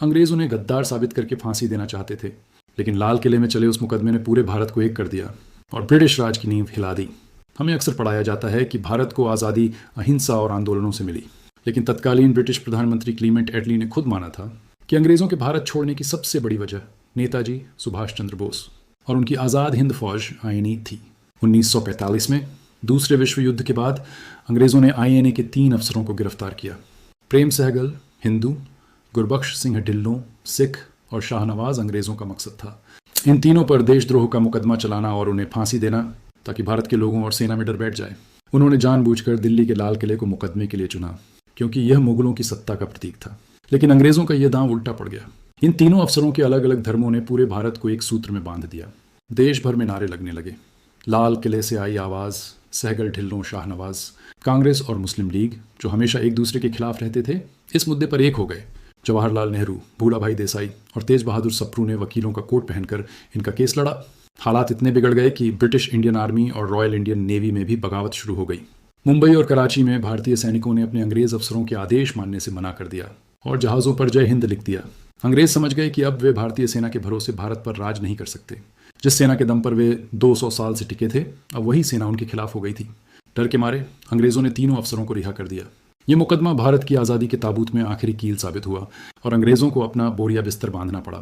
अंग्रेज उन्हें गद्दार साबित करके फांसी देना चाहते थे, लेकिन लाल किले में चले उस मुकदमे ने पूरे भारत को एक कर दिया और ब्रिटिश राज की नींव हिला दी। हमें अक्सर पढ़ाया जाता है कि भारत को आज़ादी अहिंसा और आंदोलनों से मिली, लेकिन तत्कालीन ब्रिटिश प्रधानमंत्री क्लीमेंट एटली ने खुद माना था कि अंग्रेज़ों के भारत छोड़ने की सबसे बड़ी वजह नेताजी सुभाष चंद्र बोस और उनकी आज़ाद हिंद फौज आईएनए थी। 1945 में दूसरे विश्व युद्ध के बाद अंग्रेज़ों ने आईएनए के 3 अफसरों को गिरफ्तार किया। प्रेम सहगल हिंदू, गुरबख्श सिंह ढिल्लों सिख और शाहनवाज अंग्रेज़ों का मकसद था। इन तीनों पर देशद्रोह का मुकदमा चलाना और उन्हें फांसी देना ताकि भारत के लोगों और सेना में डर बैठ जाए। उन्होंने जानबूझकर दिल्ली के लाल किले को मुकदमे के लिए चुना, क्योंकि यह मुगलों की सत्ता का प्रतीक था। लेकिन अंग्रेज़ों का यह दांव उल्टा पड़ गया। इन तीनों अफसरों के अलग अलग धर्मों ने पूरे भारत को एक सूत्र में बांध दिया। देश भर में नारे लगने लगे। लाल किले से आई आवाज़, सहगल ढिल्लों शाहनवाज, कांग्रेस और मुस्लिम लीग, जो हमेशा एक दूसरे के खिलाफ रहते थे, इस मुद्दे पर एक हो गए। जवाहरलाल नेहरू, भूला भाई देसाई और तेज बहादुर सप्रू ने वकीलों का कोट पहनकर इनका केस लड़ा। हालात इतने बिगड़ गए कि ब्रिटिश इंडियन आर्मी और रॉयल इंडियन नेवी में भी बगावत शुरू हो गई। मुंबई और कराची में भारतीय सैनिकों ने अपने अंग्रेज अफसरों के आदेश मानने से मना कर दिया और जहाज़ों पर जय हिंद लिख दिया। अंग्रेज समझ गए कि अब वे भारतीय सेना के भरोसे भारत पर राज नहीं कर सकते। जिस सेना के दम पर वे 200 साल से टिके थे, अब वही सेना उनके खिलाफ हो गई थी। डर के मारे अंग्रेज़ों ने तीनों अफसरों को रिहा कर दिया। ये मुकदमा भारत की आज़ादी के ताबूत में आखिरी कील साबित हुआ और अंग्रेज़ों को अपना बोरिया बिस्तर बांधना पड़ा।